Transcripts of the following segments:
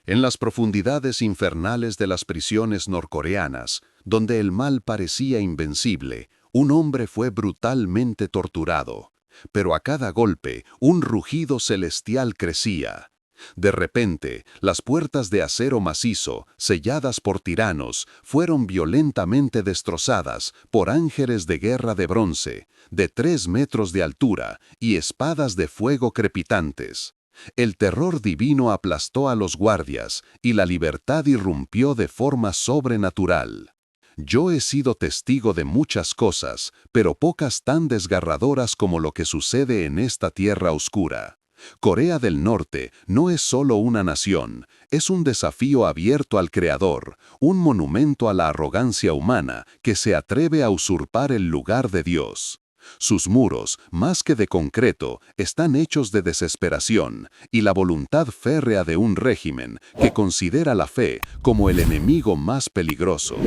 En las profundidades infernales de las prisiones norcoreanas, donde el mal parecía invencible, un hombre fue brutalmente torturado. Pero a cada golpe, un rugido celestial crecía. De repente, las puertas de acero macizo, selladas por tiranos, fueron violentamente destrozadas por ángeles de guerra de bronce, de 3 metros de altura, y espadas de fuego crepitantes. El terror divino aplastó a los guardias, y la libertad irrumpió de forma sobrenatural. Yo he sido testigo de muchas cosas, pero pocas tan desgarradoras como lo que sucede en esta tierra oscura. Corea del Norte no es solo una nación, es un desafío abierto al Creador, un monumento a la arrogancia humana que se atreve a usurpar el lugar de Dios. Sus muros, más que de concreto, están hechos de desesperación y la voluntad férrea de un régimen que considera la fe como el enemigo más peligroso.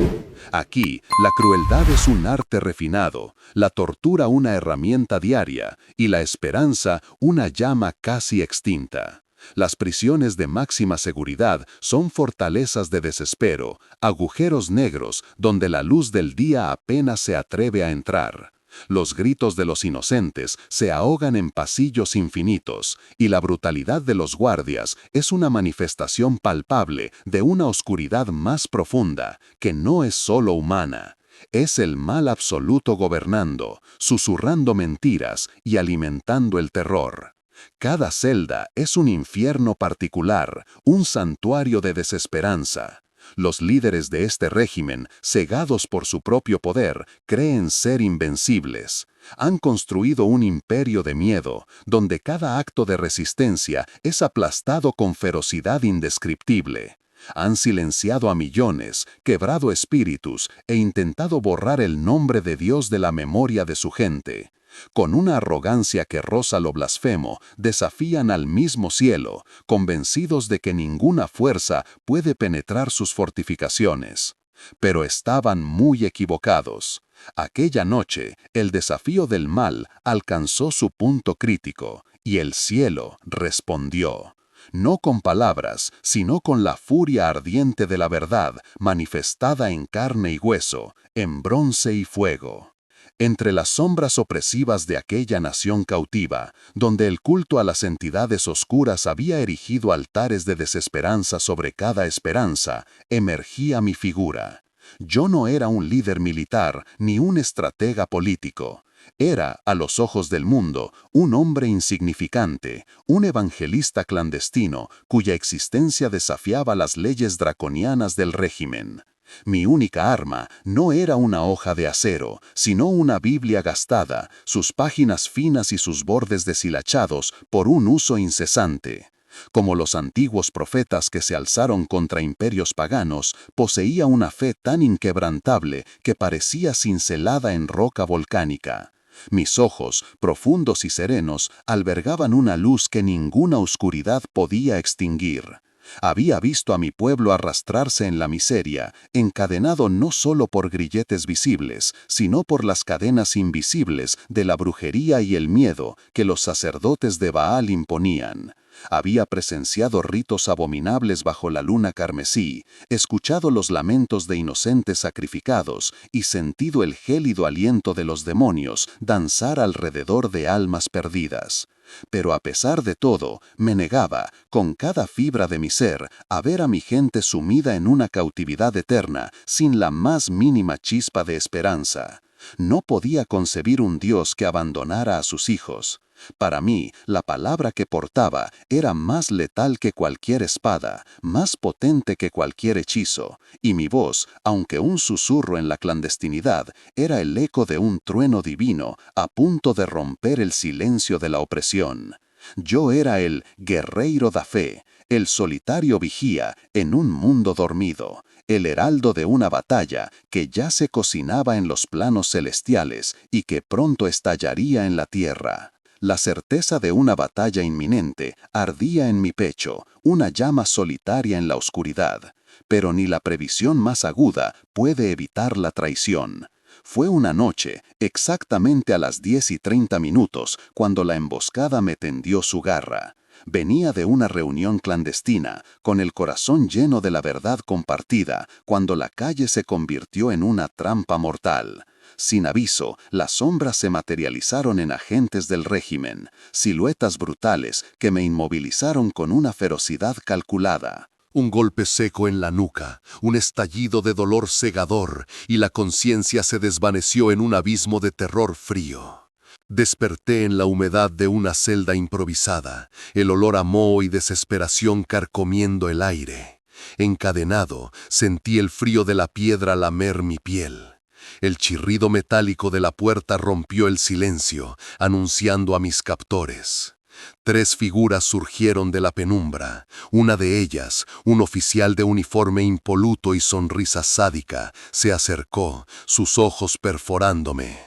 Aquí, la crueldad es un arte refinado, la tortura una herramienta diaria y la esperanza una llama casi extinta. Las prisiones de máxima seguridad son fortalezas de desespero, agujeros negros donde la luz del día apenas se atreve a entrar. Los gritos de los inocentes se ahogan en pasillos infinitos, y la brutalidad de los guardias es una manifestación palpable de una oscuridad más profunda, que no es solo humana. Es el mal absoluto gobernando, susurrando mentiras y alimentando el terror. Cada celda es un infierno particular, un santuario de desesperanza. Los líderes de este régimen, cegados por su propio poder, creen ser invencibles. Han construido un imperio de miedo, donde cada acto de resistencia es aplastado con ferocidad indescriptible. Han silenciado a millones, quebrado espíritus e intentado borrar el nombre de Dios de la memoria de su gente. Con una arrogancia que roza lo blasfemo, desafían al mismo cielo, convencidos de que ninguna fuerza puede penetrar sus fortificaciones. Pero estaban muy equivocados. Aquella noche, el desafío del mal alcanzó su punto crítico, y el cielo respondió. No con palabras, sino con la furia ardiente de la verdad, manifestada en carne y hueso, en bronce y fuego. Entre las sombras opresivas de aquella nación cautiva, donde el culto a las entidades oscuras había erigido altares de desesperanza sobre cada esperanza, emergía mi figura. Yo no era un líder militar ni un estratega político. Era, a los ojos del mundo, un hombre insignificante, un evangelista clandestino cuya existencia desafiaba las leyes draconianas del régimen. Mi única arma no era una hoja de acero, sino una Biblia gastada, sus páginas finas y sus bordes deshilachados por un uso incesante. Como los antiguos profetas que se alzaron contra imperios paganos, poseía una fe tan inquebrantable que parecía cincelada en roca volcánica. Mis ojos, profundos y serenos, albergaban una luz que ninguna oscuridad podía extinguir. Había visto a mi pueblo arrastrarse en la miseria, encadenado no solo por grilletes visibles, sino por las cadenas invisibles de la brujería y el miedo que los sacerdotes de Baal imponían. Había presenciado ritos abominables bajo la luna carmesí, escuchado los lamentos de inocentes sacrificados y sentido el gélido aliento de los demonios danzar alrededor de almas perdidas. Pero a pesar de todo, me negaba, con cada fibra de mi ser, a ver a mi gente sumida en una cautividad eterna, sin la más mínima chispa de esperanza. No podía concebir un Dios que abandonara a sus hijos. Para mí, la palabra que portaba era más letal que cualquier espada, más potente que cualquier hechizo, y mi voz, aunque un susurro en la clandestinidad, era el eco de un trueno divino a punto de romper el silencio de la opresión. Yo era el guerreiro da fe, el solitario vigía en un mundo dormido, el heraldo de una batalla que ya se cocinaba en los planos celestiales y que pronto estallaría en la tierra. La certeza de una batalla inminente ardía en mi pecho, una llama solitaria en la oscuridad, pero ni la previsión más aguda puede evitar la traición. Fue una noche, exactamente a las 10:30, cuando la emboscada me tendió su garra. Venía de una reunión clandestina, con el corazón lleno de la verdad compartida, cuando la calle se convirtió en una trampa mortal. Sin aviso, las sombras se materializaron en agentes del régimen, siluetas brutales que me inmovilizaron con una ferocidad calculada. Un golpe seco en la nuca, un estallido de dolor cegador, y la conciencia se desvaneció en un abismo de terror frío. Desperté en la humedad de una celda improvisada, el olor a moho y desesperación carcomiendo el aire. Encadenado, sentí el frío de la piedra lamer mi piel. El chirrido metálico de la puerta rompió el silencio, anunciando a mis captores. 3 figuras surgieron de la penumbra. Una de ellas, un oficial de uniforme impoluto y sonrisa sádica, se acercó, sus ojos perforándome.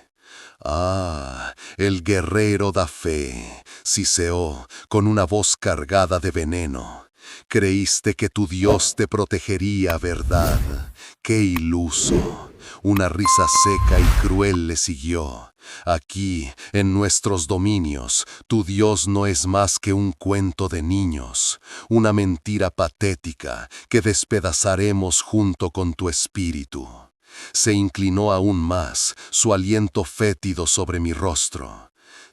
«Ah, el guerrero da fe», siseó, con una voz cargada de veneno. «Creíste que tu Dios te protegería, ¿verdad? ¡Qué iluso!». Una risa seca y cruel le siguió. «Aquí, en nuestros dominios, tu Dios no es más que un cuento de niños, una mentira patética que despedazaremos junto con tu espíritu». Se inclinó aún más, su aliento fétido sobre mi rostro.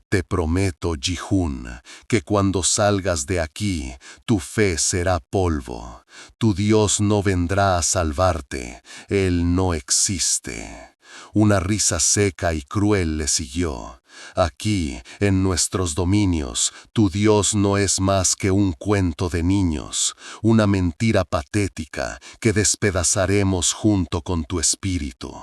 «Te prometo, Ji-Hoon, que cuando salgas de aquí, tu fe será polvo. Tu Dios no vendrá a salvarte, Él no existe». Una risa seca y cruel le siguió. «Aquí, en nuestros dominios, tu Dios no es más que un cuento de niños, una mentira patética que despedazaremos junto con tu espíritu».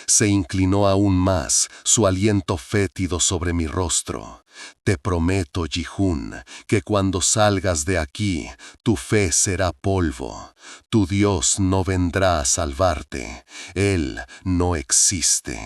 Se inclinó aún más, su aliento fétido sobre mi rostro. «Te prometo, Ji-Hoon, que cuando salgas de aquí, tu fe será polvo. Tu Dios no vendrá a salvarte, Él no existe».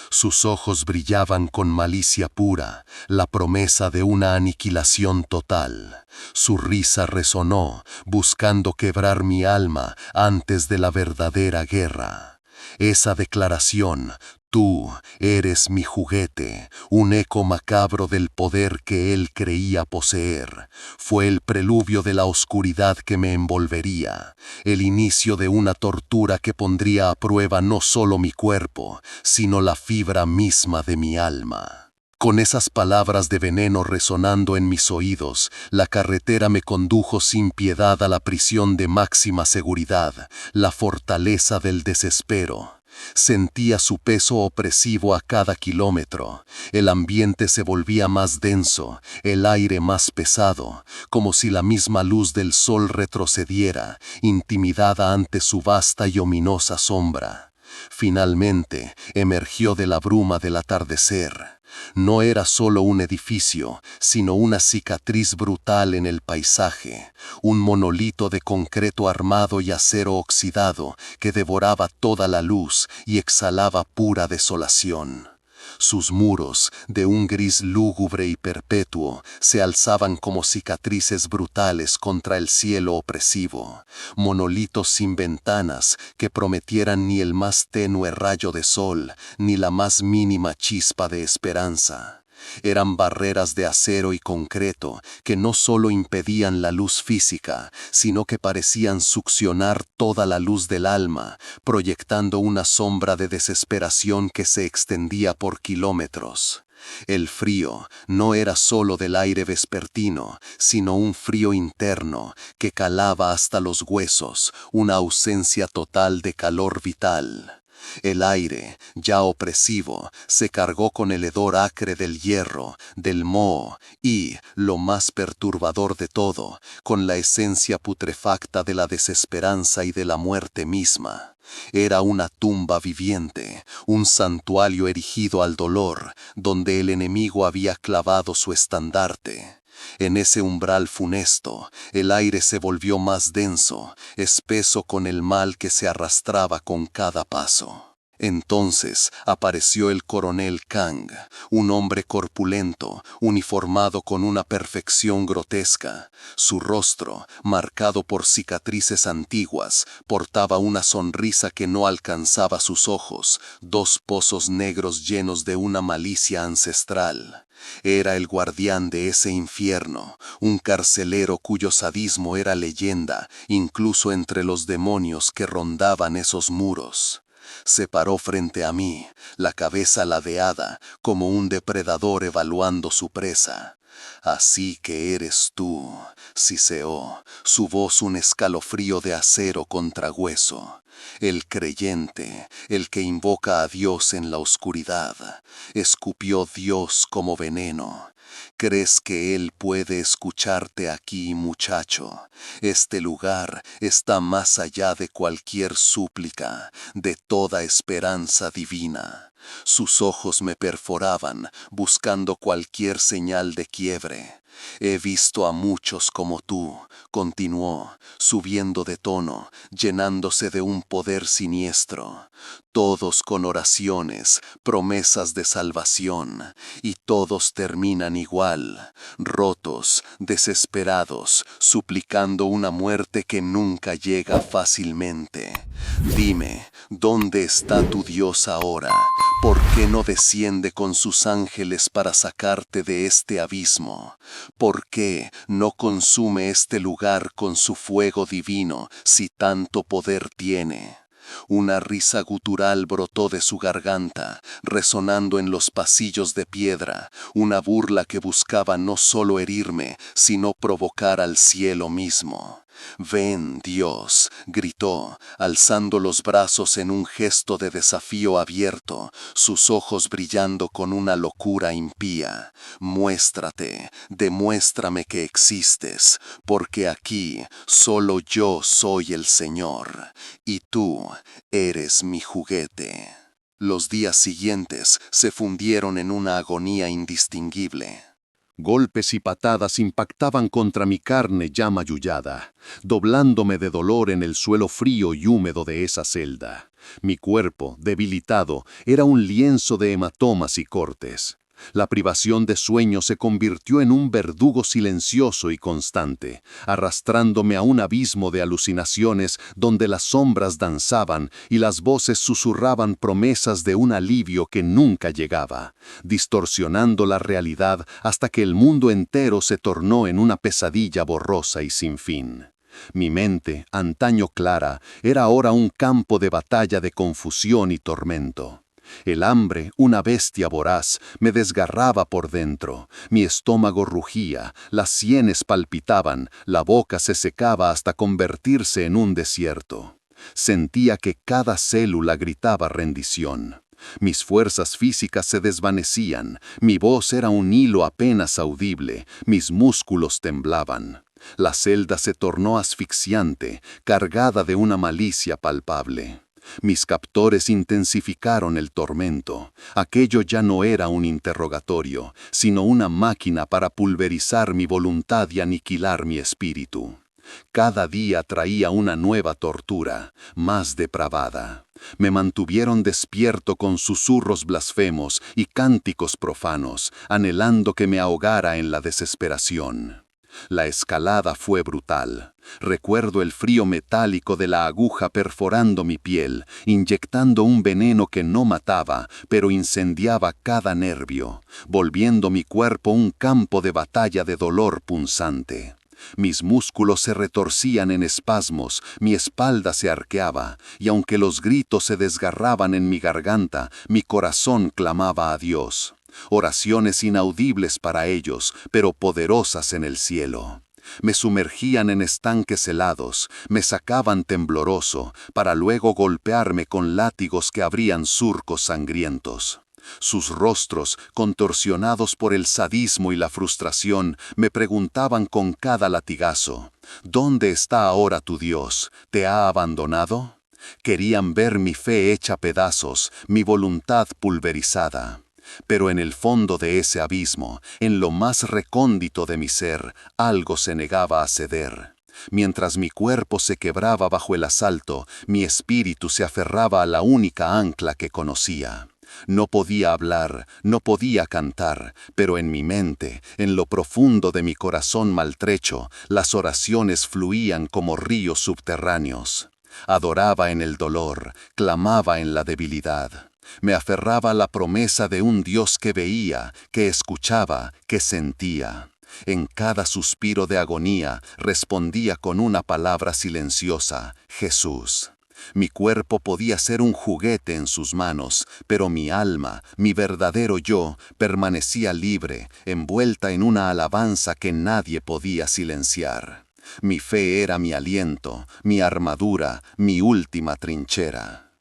Sus ojos brillaban con malicia pura, la promesa de una aniquilación total. Su risa resonó, buscando quebrar mi alma antes de la verdadera guerra. Esa declaración, «Tú eres mi juguete», un eco macabro del poder que él creía poseer, fue el preludio de la oscuridad que me envolvería, el inicio de una tortura que pondría a prueba no solo mi cuerpo, sino la fibra misma de mi alma. Con esas palabras de veneno resonando en mis oídos, la carretera me condujo sin piedad a la prisión de máxima seguridad, la fortaleza del desespero. Sentía su peso opresivo a cada kilómetro. El ambiente se volvía más denso, el aire más pesado, como si la misma luz del sol retrocediera, intimidada ante su vasta y ominosa sombra. Finalmente, emergió de la bruma del atardecer. No era solo un edificio, sino una cicatriz brutal en el paisaje, un monolito de concreto armado y acero oxidado que devoraba toda la luz y exhalaba pura desolación. Sus muros, de un gris lúgubre y perpetuo, se alzaban como cicatrices brutales contra el cielo opresivo, monolitos sin ventanas que prometieran ni el más tenue rayo de sol, ni la más mínima chispa de esperanza. Eran barreras de acero y concreto que no solo impedían la luz física, sino que parecían succionar toda la luz del alma, proyectando una sombra de desesperación que se extendía por kilómetros. El frío no era solo del aire vespertino, sino un frío interno que calaba hasta los huesos, una ausencia total de calor vital. El aire, ya opresivo, se cargó con el hedor acre del hierro, del moho y, lo más perturbador de todo, con la esencia putrefacta de la desesperanza y de la muerte misma. Era una tumba viviente, un santuario erigido al dolor, donde el enemigo había clavado su estandarte. En ese umbral funesto, el aire se volvió más denso, espeso con el mal que se arrastraba con cada paso. Entonces apareció el coronel Kang, un hombre corpulento, uniformado con una perfección grotesca. Su rostro, marcado por cicatrices antiguas, portaba una sonrisa que no alcanzaba sus ojos, 2 pozos negros llenos de una malicia ancestral. Era el guardián de ese infierno, un carcelero cuyo sadismo era leyenda, incluso entre los demonios que rondaban esos muros. Se paró frente a mí, la cabeza ladeada, como un depredador evaluando su presa. Así que eres tú, siseó, su voz un escalofrío de acero contra hueso. El creyente, el que invoca a Dios en la oscuridad, escupió Dios como veneno. ¿Crees que Él puede escucharte aquí, muchacho? Este lugar está más allá de cualquier súplica, de toda esperanza divina. Sus ojos me perforaban, buscando cualquier señal de quiebre. He visto a muchos como tú, continuó, subiendo de tono, llenándose de un poder siniestro, todos con oraciones, promesas de salvación, y todos terminan igual, rotos, desesperados, suplicando una muerte que nunca llega fácilmente. Dime, ¿dónde está tu Dios ahora? ¿Por qué no desciende con sus ángeles para sacarte de este abismo? ¿Por qué no consume este lugar con su fuego divino si tanto poder tiene? Una risa gutural brotó de su garganta, resonando en los pasillos de piedra, una burla que buscaba no solo herirme, sino provocar al cielo mismo. «Ven, Dios», gritó, alzando los brazos en un gesto de desafío abierto, sus ojos brillando con una locura impía. «Muéstrate, demuéstrame que existes, porque aquí solo yo soy el Señor, y tú eres mi juguete». Los días siguientes se fundieron en una agonía indistinguible. Golpes y patadas impactaban contra mi carne ya magullada, doblándome de dolor en el suelo frío y húmedo de esa celda. Mi cuerpo, debilitado, era un lienzo de hematomas y cortes. La privación de sueño se convirtió en un verdugo silencioso y constante, arrastrándome a un abismo de alucinaciones donde las sombras danzaban y las voces susurraban promesas de un alivio que nunca llegaba, distorsionando la realidad hasta que el mundo entero se tornó en una pesadilla borrosa y sin fin. Mi mente, antaño clara, era ahora un campo de batalla de confusión y tormento. El hambre, una bestia voraz, me desgarraba por dentro. Mi estómago rugía, las sienes palpitaban, la boca se secaba hasta convertirse en un desierto. Sentía que cada célula gritaba rendición. Mis fuerzas físicas se desvanecían, mi voz era un hilo apenas audible, mis músculos temblaban. La celda se tornó asfixiante, cargada de una malicia palpable. Mis captores intensificaron el tormento. Aquello ya no era un interrogatorio, sino una máquina para pulverizar mi voluntad y aniquilar mi espíritu. Cada día traía una nueva tortura, más depravada. Me mantuvieron despierto con susurros blasfemos y cánticos profanos, anhelando que me ahogara en la desesperación. La escalada fue brutal. Recuerdo el frío metálico de la aguja perforando mi piel, inyectando un veneno que no mataba, pero incendiaba cada nervio, volviendo mi cuerpo un campo de batalla de dolor punzante. Mis músculos se retorcían en espasmos, mi espalda se arqueaba, y aunque los gritos se desgarraban en mi garganta, mi corazón clamaba a Dios. Oraciones inaudibles para ellos, pero poderosas en el cielo. Me sumergían en estanques helados, me sacaban tembloroso, para luego golpearme con látigos que abrían surcos sangrientos. Sus rostros, contorsionados por el sadismo y la frustración, me preguntaban con cada latigazo, ¿dónde está ahora tu Dios? ¿Te ha abandonado? Querían ver mi fe hecha pedazos, mi voluntad pulverizada. Pero en el fondo de ese abismo, en lo más recóndito de mi ser, algo se negaba a ceder. Mientras mi cuerpo se quebraba bajo el asalto, mi espíritu se aferraba a la única ancla que conocía. No podía hablar, no podía cantar, pero en mi mente, en lo profundo de mi corazón maltrecho, las oraciones fluían como ríos subterráneos. Adoraba en el dolor, clamaba en la debilidad. Me aferraba a la promesa de un Dios que veía, que escuchaba, que sentía. En cada suspiro de agonía respondía con una palabra silenciosa: Jesús. Mi cuerpo podía ser un juguete en sus manos, pero mi alma, mi verdadero yo, permanecía libre, envuelta en una alabanza que nadie podía silenciar. Mi fe era mi aliento, mi armadura, mi última trinchera.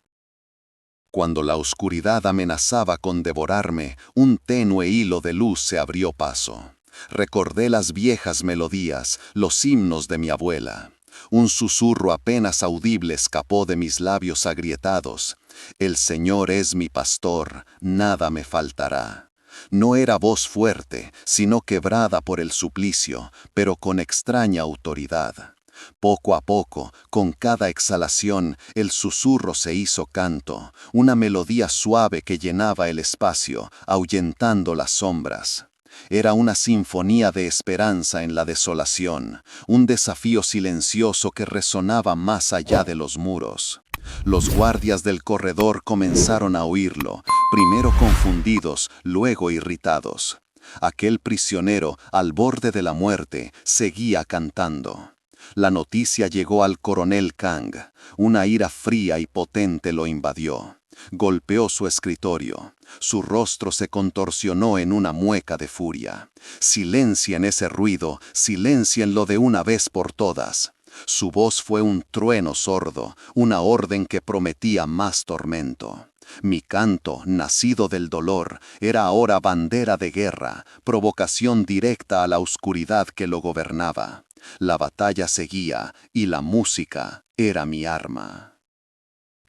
Cuando la oscuridad amenazaba con devorarme, un tenue hilo de luz se abrió paso. Recordé las viejas melodías, los himnos de mi abuela. Un susurro apenas audible escapó de mis labios agrietados. El Señor es mi pastor, nada me faltará. No era voz fuerte, sino quebrada por el suplicio, pero con extraña autoridad. Poco a poco, con cada exhalación, el susurro se hizo canto, una melodía suave que llenaba el espacio, ahuyentando las sombras. Era una sinfonía de esperanza en la desolación, un desafío silencioso que resonaba más allá de los muros. Los guardias del corredor comenzaron a oírlo, primero confundidos, luego irritados. Aquel prisionero, al borde de la muerte, seguía cantando. La noticia llegó al coronel Kang. Una ira fría y potente lo invadió. Golpeó su escritorio. Su rostro se contorsionó en una mueca de furia. Silencien ese ruido, siléncienlo de una vez por todas. Su voz fue un trueno sordo, una orden que prometía más tormento. Mi canto, nacido del dolor, era ahora bandera de guerra, provocación directa a la oscuridad que lo gobernaba. La batalla seguía y la música era mi arma.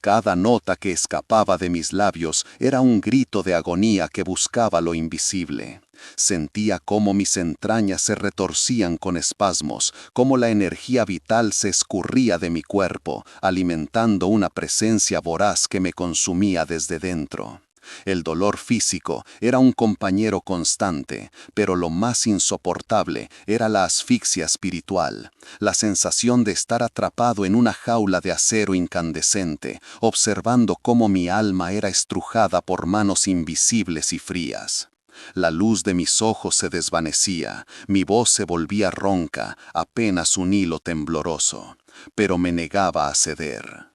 Cada nota que escapaba de mis labios era un grito de agonía que buscaba lo invisible. Sentía cómo mis entrañas se retorcían con espasmos, cómo la energía vital se escurría de mi cuerpo, alimentando una presencia voraz que me consumía desde dentro. El dolor físico era un compañero constante, pero lo más insoportable era la asfixia espiritual, la sensación de estar atrapado en una jaula de acero incandescente, observando cómo mi alma era estrujada por manos invisibles y frías. La luz de mis ojos se desvanecía, mi voz se volvía ronca, apenas un hilo tembloroso, pero me negaba a ceder.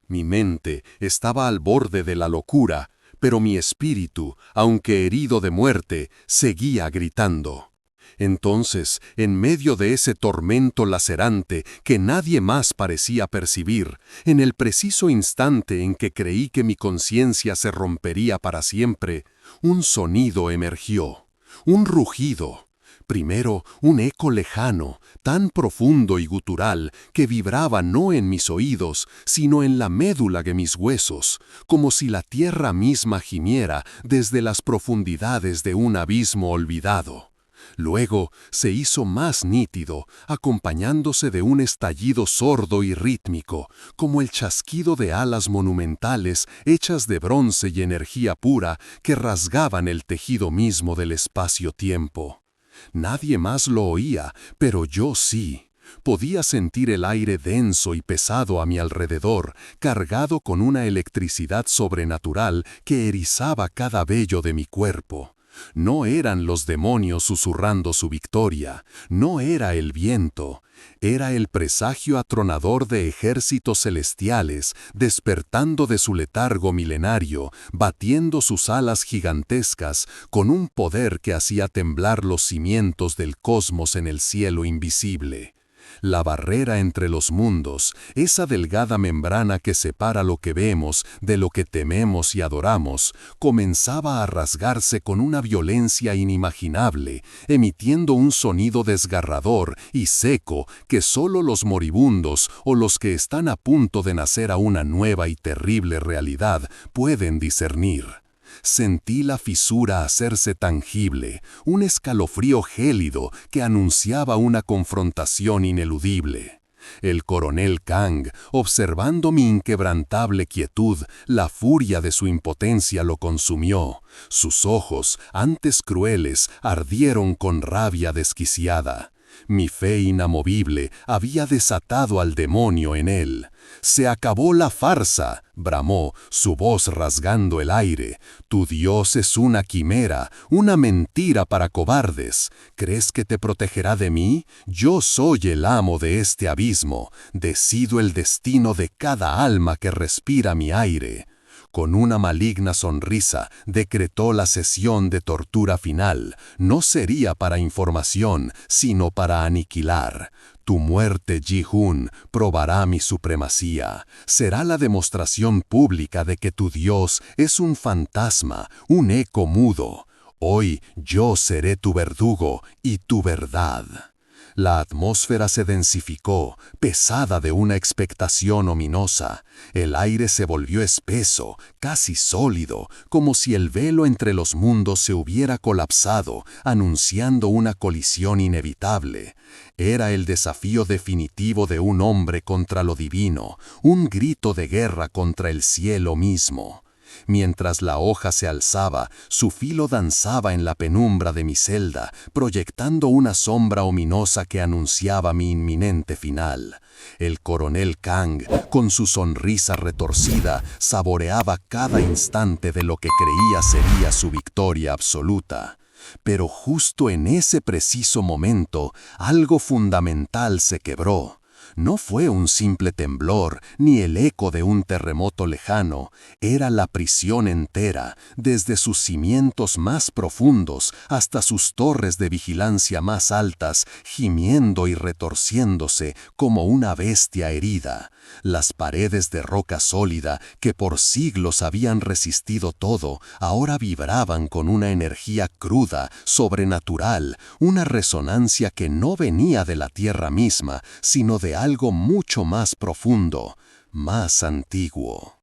Mi mente estaba al borde de la locura, pero mi espíritu, aunque herido de muerte, seguía gritando. Entonces, en medio de ese tormento lacerante que nadie más parecía percibir, en el preciso instante en que creí que mi conciencia se rompería para siempre, un sonido emergió, un rugido. Primero, un eco lejano, tan profundo y gutural que vibraba no en mis oídos, sino en la médula de mis huesos, como si la tierra misma gimiera desde las profundidades de un abismo olvidado. Luego se hizo más nítido, acompañándose de un estallido sordo y rítmico, como el chasquido de alas monumentales hechas de bronce y energía pura que rasgaban el tejido mismo del espacio-tiempo. Nadie más lo oía, pero yo sí. Podía sentir el aire denso y pesado a mi alrededor, cargado con una electricidad sobrenatural que erizaba cada vello de mi cuerpo. No eran los demonios susurrando su victoria, no era el viento, era el presagio atronador de ejércitos celestiales, despertando de su letargo milenario, batiendo sus alas gigantescas con un poder que hacía temblar los cimientos del cosmos en el cielo invisible. La barrera entre los mundos, esa delgada membrana que separa lo que vemos de lo que tememos y adoramos, comenzaba a rasgarse con una violencia inimaginable, emitiendo un sonido desgarrador y seco que solo los moribundos o los que están a punto de nacer a una nueva y terrible realidad pueden discernir. Sentí la fisura hacerse tangible, un escalofrío gélido que anunciaba una confrontación ineludible. El coronel Kang, observando mi inquebrantable quietud, la furia de su impotencia lo consumió. Sus ojos, antes crueles, ardieron con rabia desquiciada. Mi fe inamovible había desatado al demonio en él. «Se acabó la farsa», bramó, su voz rasgando el aire. «Tu Dios es una quimera, una mentira para cobardes. ¿Crees que te protegerá de mí? Yo soy el amo de este abismo. Decido el destino de cada alma que respira mi aire». Con una maligna sonrisa, decretó la sesión de tortura final. No sería para información, sino para aniquilar. Tu muerte, Ji-Hun, probará mi supremacía. Será la demostración pública de que tu Dios es un fantasma, un eco mudo. Hoy yo seré tu verdugo y tu verdad. La atmósfera se densificó, pesada de una expectación ominosa. El aire se volvió espeso, casi sólido, como si el velo entre los mundos se hubiera colapsado, anunciando una colisión inevitable. Era el desafío definitivo de un hombre contra lo divino, un grito de guerra contra el cielo mismo. Mientras la hoja se alzaba, su filo danzaba en la penumbra de mi celda, proyectando una sombra ominosa que anunciaba mi inminente final. El coronel Kang, con su sonrisa retorcida, saboreaba cada instante de lo que creía sería su victoria absoluta. Pero justo en ese preciso momento, algo fundamental se quebró. No fue un simple temblor, ni el eco de un terremoto lejano, era la prisión entera, desde sus cimientos más profundos hasta sus torres de vigilancia más altas, gimiendo y retorciéndose como una bestia herida. Las paredes de roca sólida, que por siglos habían resistido todo, ahora vibraban con una energía cruda, sobrenatural, una resonancia que no venía de la tierra misma, sino de algo mucho más profundo, más antiguo.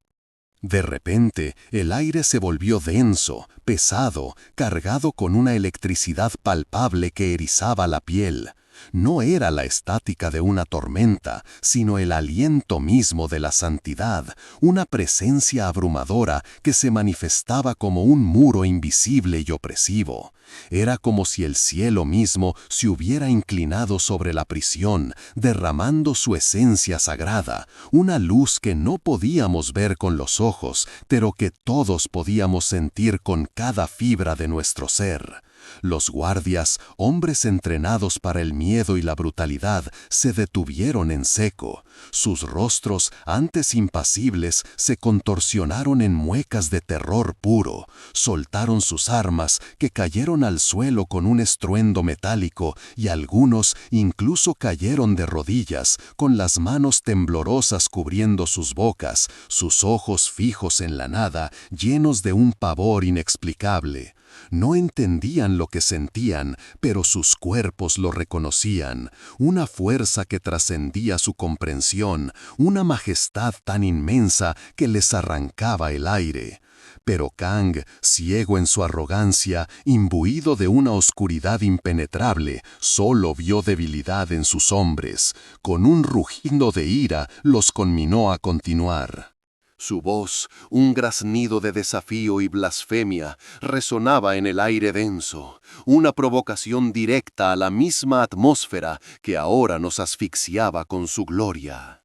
De repente, el aire se volvió denso, pesado, cargado con una electricidad palpable que erizaba la piel. No era la estática de una tormenta, sino el aliento mismo de la santidad, una presencia abrumadora que se manifestaba como un muro invisible y opresivo. Era como si el cielo mismo se hubiera inclinado sobre la prisión, derramando su esencia sagrada, una luz que no podíamos ver con los ojos, pero que todos podíamos sentir con cada fibra de nuestro ser. Los guardias, hombres entrenados para el miedo y la brutalidad, se detuvieron en seco. Sus rostros, antes impasibles, se contorsionaron en muecas de terror puro. Soltaron sus armas, que cayeron al suelo con un estruendo metálico, y algunos incluso cayeron de rodillas, con las manos temblorosas cubriendo sus bocas, sus ojos fijos en la nada, llenos de un pavor inexplicable. No entendían lo que sentían, pero sus cuerpos lo reconocían, una fuerza que trascendía su comprensión, una majestad tan inmensa que les arrancaba el aire. Pero Kang, ciego en su arrogancia, imbuido de una oscuridad impenetrable, solo vio debilidad en sus hombres. Con un rugido de ira, los conminó a continuar. Su voz, un graznido de desafío y blasfemia, resonaba en el aire denso, una provocación directa a la misma atmósfera que ahora nos asfixiaba con su gloria.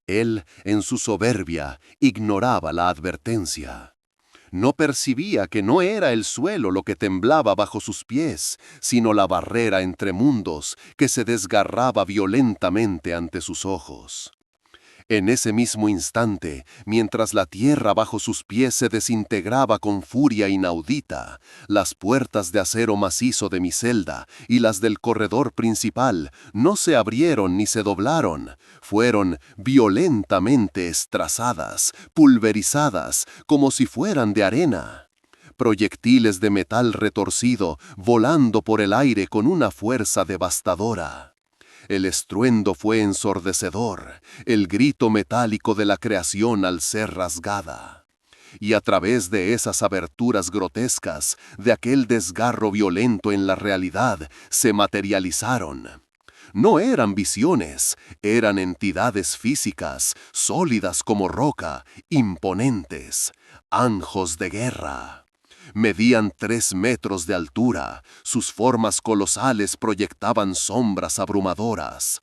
Él, en su soberbia, ignoraba la advertencia. No percibía que no era el suelo lo que temblaba bajo sus pies, sino la barrera entre mundos que se desgarraba violentamente ante sus ojos. En ese mismo instante, mientras la tierra bajo sus pies se desintegraba con furia inaudita, las puertas de acero macizo de mi celda y las del corredor principal no se abrieron ni se doblaron, fueron violentamente estrazadas, pulverizadas, como si fueran de arena. Proyectiles de metal retorcido volando por el aire con una fuerza devastadora. El estruendo fue ensordecedor, el grito metálico de la creación al ser rasgada. Y a través de esas aberturas grotescas, de aquel desgarro violento en la realidad, se materializaron. No eran visiones, eran entidades físicas, sólidas como roca, imponentes, anjos de guerra. Medían 3 metros de altura, sus formas colosales proyectaban sombras abrumadoras.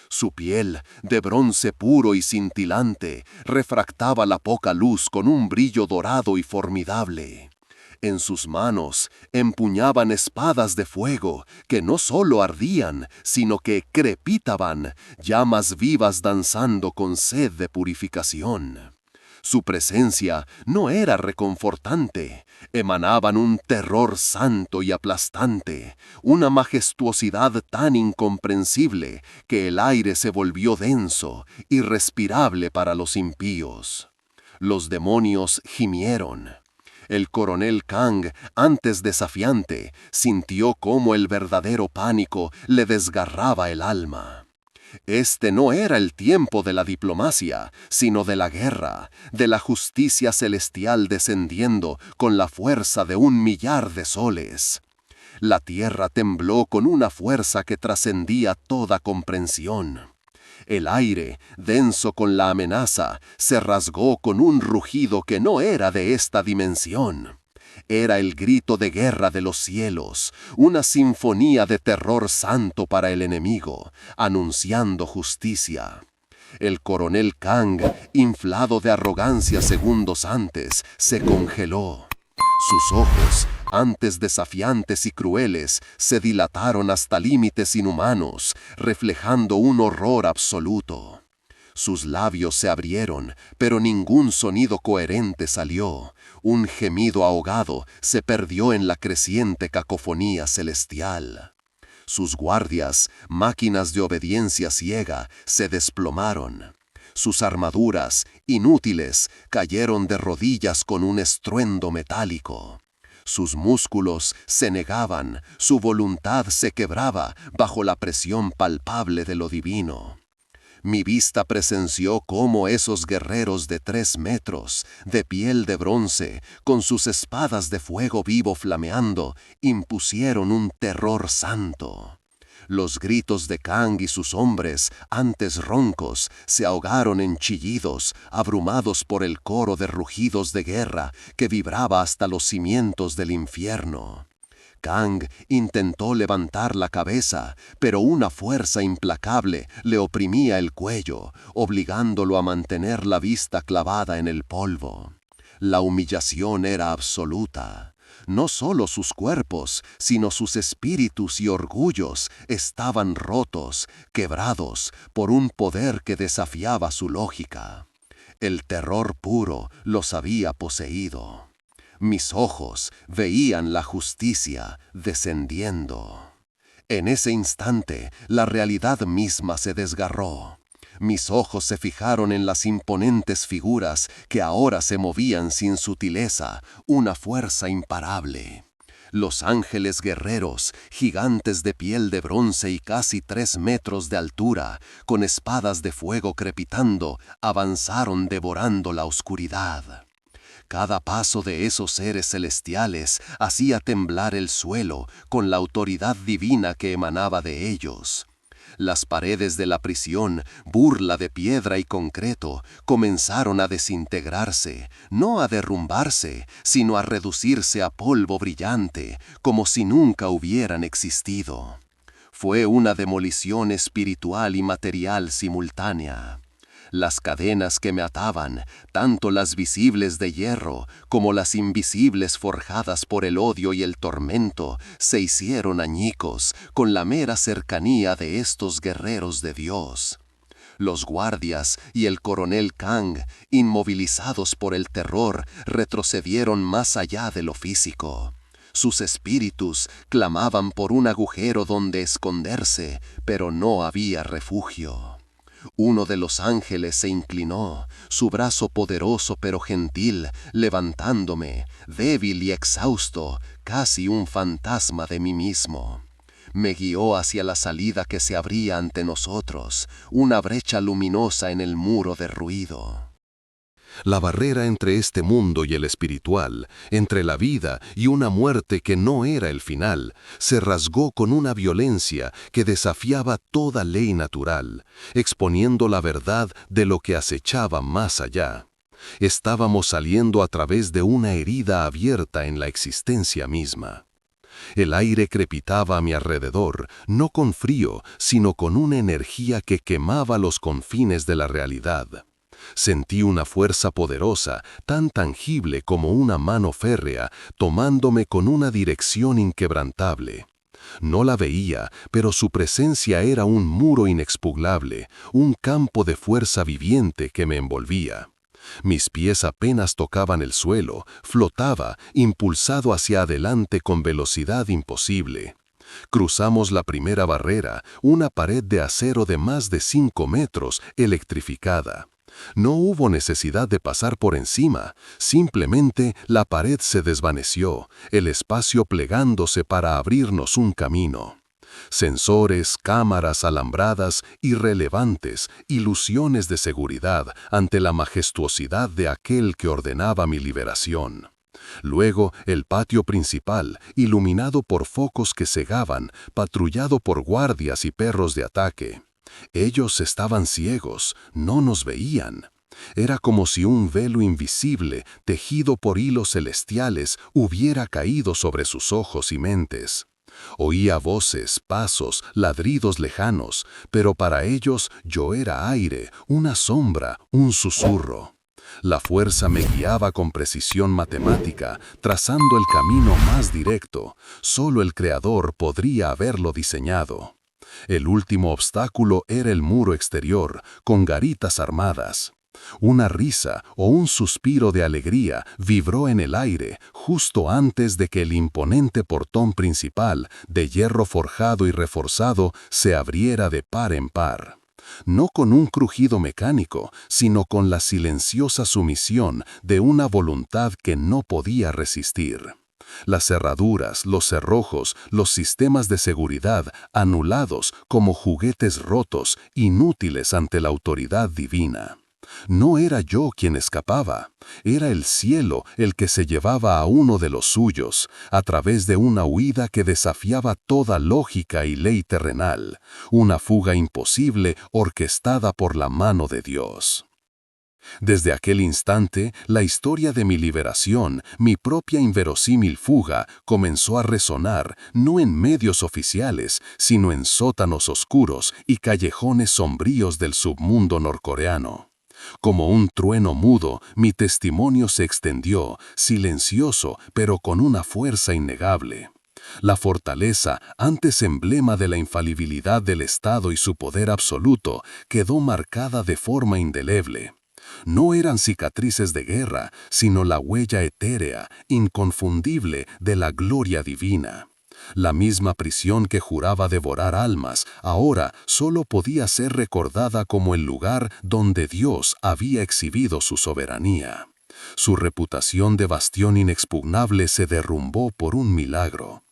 Su piel, de bronce puro y cintilante, refractaba la poca luz con un brillo dorado y formidable. En sus manos empuñaban espadas de fuego que no solo ardían, sino que crepitaban, llamas vivas danzando con sed de purificación. Su presencia no era reconfortante, emanaban un terror santo y aplastante, una majestuosidad tan incomprensible que el aire se volvió denso, irrespirable para los impíos. Los demonios gimieron. El coronel Kang, antes desafiante, sintió cómo el verdadero pánico le desgarraba el alma. Este no era el tiempo de la diplomacia, sino de la guerra, de la justicia celestial descendiendo con la fuerza de 1.000.000 de soles. La tierra tembló con una fuerza que trascendía toda comprensión. El aire, denso con la amenaza, se rasgó con un rugido que no era de esta dimensión. Era el grito de guerra de los cielos, una sinfonía de terror santo para el enemigo, anunciando justicia. El coronel Kang, inflado de arrogancia segundos antes, se congeló. Sus ojos, antes desafiantes y crueles, se dilataron hasta límites inhumanos, reflejando un horror absoluto. Sus labios se abrieron, pero ningún sonido coherente salió. Un gemido ahogado se perdió en la creciente cacofonía celestial. Sus guardias, máquinas de obediencia ciega, se desplomaron. Sus armaduras, inútiles, cayeron de rodillas con un estruendo metálico. Sus músculos se negaban, su voluntad se quebraba bajo la presión palpable de lo divino. Mi vista presenció cómo esos guerreros de 3 metros, de piel de bronce, con sus espadas de fuego vivo flameando, impusieron un terror santo. Los gritos de Kang y sus hombres, antes roncos, se ahogaron en chillidos, abrumados por el coro de rugidos de guerra que vibraba hasta los cimientos del infierno. Kang intentó levantar la cabeza, pero una fuerza implacable le oprimía el cuello, obligándolo a mantener la vista clavada en el polvo. La humillación era absoluta. No solo sus cuerpos, sino sus espíritus y orgullos estaban rotos, quebrados, por un poder que desafiaba su lógica. El terror puro los había poseído. Mis ojos veían la justicia descendiendo. En ese instante, la realidad misma se desgarró. Mis ojos se fijaron en las imponentes figuras que ahora se movían sin sutileza, una fuerza imparable. Los ángeles guerreros, gigantes de piel de bronce y casi 3 metros de altura, con espadas de fuego crepitando, avanzaron devorando la oscuridad. Cada paso de esos seres celestiales hacía temblar el suelo con la autoridad divina que emanaba de ellos. Las paredes de la prisión, burla de piedra y concreto, comenzaron a desintegrarse, no a derrumbarse, sino a reducirse a polvo brillante, como si nunca hubieran existido. Fue una demolición espiritual y material simultánea. Las cadenas que me ataban, tanto las visibles de hierro como las invisibles forjadas por el odio y el tormento, se hicieron añicos con la mera cercanía de estos guerreros de Dios. Los guardias y el coronel Kang, inmovilizados por el terror, retrocedieron más allá de lo físico. Sus espíritus clamaban por un agujero donde esconderse, pero no había refugio. Uno de los ángeles se inclinó, su brazo poderoso pero gentil, levantándome, débil y exhausto, casi un fantasma de mí mismo. Me guió hacia la salida que se abría ante nosotros, una brecha luminosa en el muro derruido. La barrera entre este mundo y el espiritual, entre la vida y una muerte que no era el final, se rasgó con una violencia que desafiaba toda ley natural, exponiendo la verdad de lo que acechaba más allá. Estábamos saliendo a través de una herida abierta en la existencia misma. El aire crepitaba a mi alrededor, no con frío, sino con una energía que quemaba los confines de la realidad. Sentí una fuerza poderosa, tan tangible como una mano férrea, tomándome con una dirección inquebrantable. No la veía, pero su presencia era un muro inexpugnable, un campo de fuerza viviente que me envolvía. Mis pies apenas tocaban el suelo, flotaba, impulsado hacia adelante con velocidad imposible. Cruzamos la primera barrera, una pared de acero de más de 5 metros, electrificada. No hubo necesidad de pasar por encima, simplemente la pared se desvaneció, el espacio plegándose para abrirnos un camino. Sensores, cámaras alambradas, irrelevantes, ilusiones de seguridad ante la majestuosidad de aquel que ordenaba mi liberación. Luego, el patio principal, iluminado por focos que cegaban, patrullado por guardias y perros de ataque. Ellos estaban ciegos, no nos veían. Era como si un velo invisible, tejido por hilos celestiales, hubiera caído sobre sus ojos y mentes. Oía voces, pasos, ladridos lejanos, pero para ellos yo era aire, una sombra, un susurro. La fuerza me guiaba con precisión matemática, trazando el camino más directo. Solo el Creador podría haberlo diseñado. El último obstáculo era el muro exterior, con garitas armadas. Una risa o un suspiro de alegría vibró en el aire justo antes de que el imponente portón principal, de hierro forjado y reforzado, se abriera de par en par. No con un crujido mecánico, sino con la silenciosa sumisión de una voluntad que no podía resistir. Las cerraduras, los cerrojos, los sistemas de seguridad anulados como juguetes rotos, inútiles ante la autoridad divina. No era yo quien escapaba, era el cielo el que se llevaba a uno de los suyos, a través de una huida que desafiaba toda lógica y ley terrenal, una fuga imposible orquestada por la mano de Dios. Desde aquel instante, la historia de mi liberación, mi propia inverosímil fuga, comenzó a resonar no en medios oficiales, sino en sótanos oscuros y callejones sombríos del submundo norcoreano. Como un trueno mudo, mi testimonio se extendió, silencioso, pero con una fuerza innegable. La fortaleza, antes emblema de la infalibilidad del Estado y su poder absoluto, quedó marcada de forma indeleble. No eran cicatrices de guerra, sino la huella etérea, inconfundible de la gloria divina. La misma prisión que juraba devorar almas, ahora solo podía ser recordada como el lugar donde Dios había exhibido su soberanía. Su reputación de bastión inexpugnable se derrumbó por un milagro.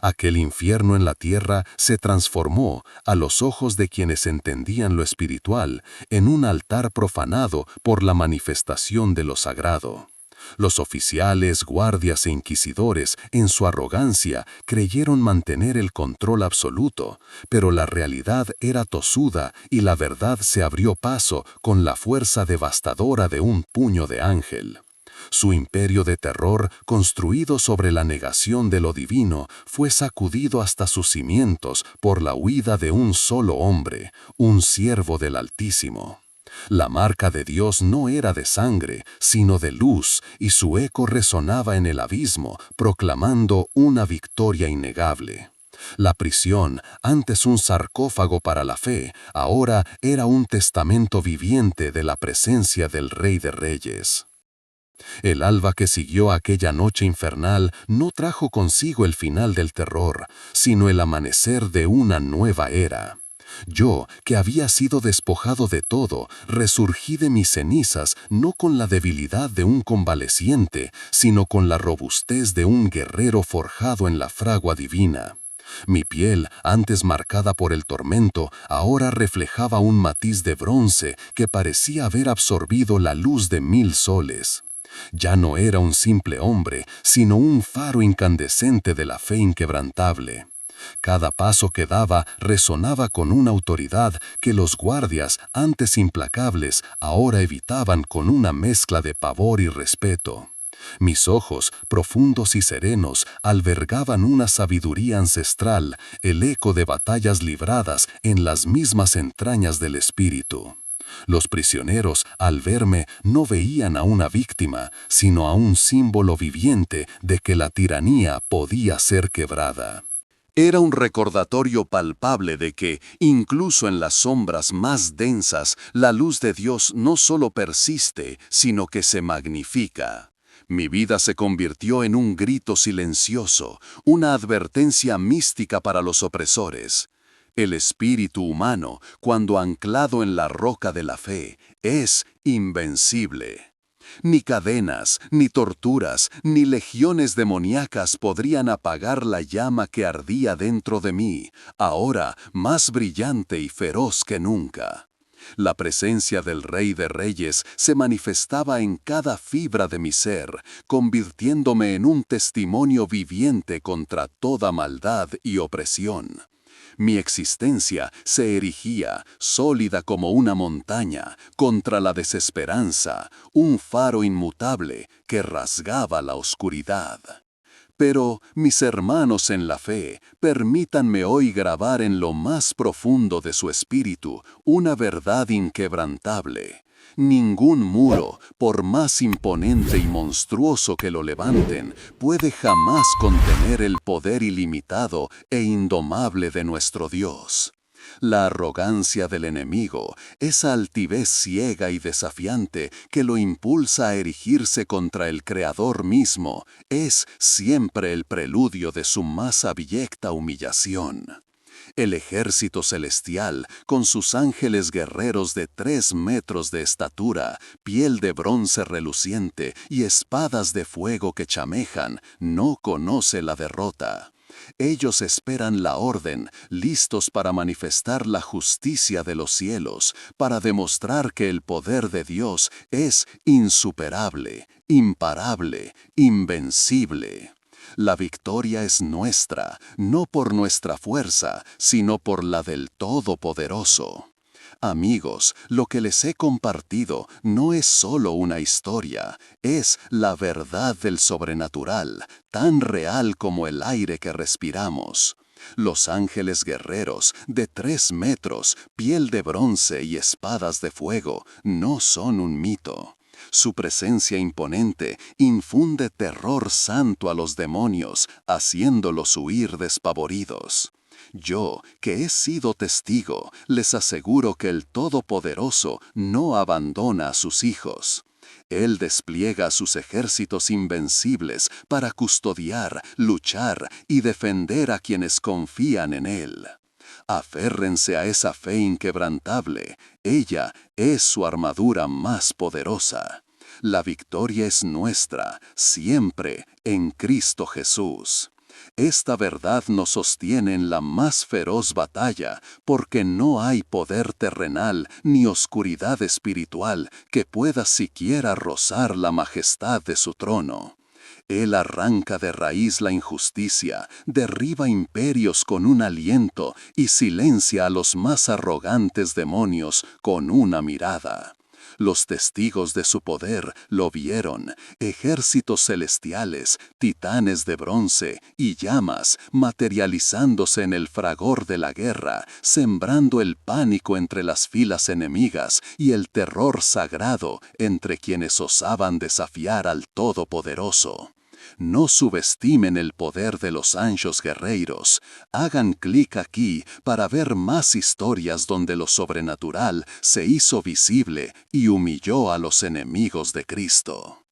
Aquel infierno en la tierra se transformó, a los ojos de quienes entendían lo espiritual, en un altar profanado por la manifestación de lo sagrado. Los oficiales, guardias e inquisidores, en su arrogancia, creyeron mantener el control absoluto, pero la realidad era tosuda y la verdad se abrió paso con la fuerza devastadora de un puño de ángel. Su imperio de terror, construido sobre la negación de lo divino, fue sacudido hasta sus cimientos por la huida de un solo hombre, un siervo del Altísimo. La marca de Dios no era de sangre, sino de luz, y su eco resonaba en el abismo, proclamando una victoria innegable. La prisión, antes un sarcófago para la fe, ahora era un testamento viviente de la presencia del Rey de Reyes. El alba que siguió aquella noche infernal no trajo consigo el final del terror, sino el amanecer de una nueva era. Yo, que había sido despojado de todo, resurgí de mis cenizas no con la debilidad de un convaleciente, sino con la robustez de un guerrero forjado en la fragua divina. Mi piel, antes marcada por el tormento, ahora reflejaba un matiz de bronce que parecía haber absorbido la luz de 1000 soles. Ya no era un simple hombre, sino un faro incandescente de la fe inquebrantable. Cada paso que daba resonaba con una autoridad que los guardias, antes implacables, ahora evitaban con una mezcla de pavor y respeto. Mis ojos, profundos y serenos, albergaban una sabiduría ancestral, el eco de batallas libradas en las mismas entrañas del espíritu. Los prisioneros, al verme, no veían a una víctima, sino a un símbolo viviente de que la tiranía podía ser quebrada. Era un recordatorio palpable de que, incluso en las sombras más densas, la luz de Dios no solo persiste, sino que se magnifica. Mi vida se convirtió en un grito silencioso, una advertencia mística para los opresores. El espíritu humano, cuando anclado en la roca de la fe, es invencible. Ni cadenas, ni torturas, ni legiones demoníacas podrían apagar la llama que ardía dentro de mí, ahora más brillante y feroz que nunca. La presencia del Rey de Reyes se manifestaba en cada fibra de mi ser, convirtiéndome en un testimonio viviente contra toda maldad y opresión. Mi existencia se erigía, sólida como una montaña, contra la desesperanza, un faro inmutable que rasgaba la oscuridad. Pero, mis hermanos en la fe, permítanme hoy grabar en lo más profundo de su espíritu una verdad inquebrantable. Ningún muro, por más imponente y monstruoso que lo levanten, puede jamás contener el poder ilimitado e indomable de nuestro Dios. La arrogancia del enemigo, esa altivez ciega y desafiante que lo impulsa a erigirse contra el Creador mismo, es siempre el preludio de su más abyecta humillación. El ejército celestial, con sus ángeles guerreros de 3 metros de estatura, piel de bronce reluciente y espadas de fuego que chamejan, no conoce la derrota. Ellos esperan la orden, listos para manifestar la justicia de los cielos, para demostrar que el poder de Dios es insuperable, imparable, invencible. La victoria es nuestra, no por nuestra fuerza, sino por la del Todopoderoso. Amigos, lo que les he compartido no es solo una historia, es la verdad del sobrenatural, tan real como el aire que respiramos. Los ángeles guerreros, de 3 metros, piel de bronce y espadas de fuego, no son un mito. Su presencia imponente infunde terror santo a los demonios, haciéndolos huir despavoridos. Yo, que he sido testigo, les aseguro que el Todopoderoso no abandona a sus hijos. Él despliega sus ejércitos invencibles para custodiar, luchar y defender a quienes confían en Él. Aférrense a esa fe inquebrantable, ella es su armadura más poderosa. La victoria es nuestra, siempre, en Cristo Jesús. Esta verdad nos sostiene en la más feroz batalla, porque no hay poder terrenal ni oscuridad espiritual que pueda siquiera rozar la majestad de su trono. Él arranca de raíz la injusticia, derriba imperios con un aliento y silencia a los más arrogantes demonios con una mirada. Los testigos de su poder lo vieron, ejércitos celestiales, titanes de bronce y llamas materializándose en el fragor de la guerra, sembrando el pánico entre las filas enemigas y el terror sagrado entre quienes osaban desafiar al Todopoderoso. No subestimen el poder de los anjos guerreros. Hagan clic aquí para ver más historias donde lo sobrenatural se hizo visible y humilló a los enemigos de Cristo.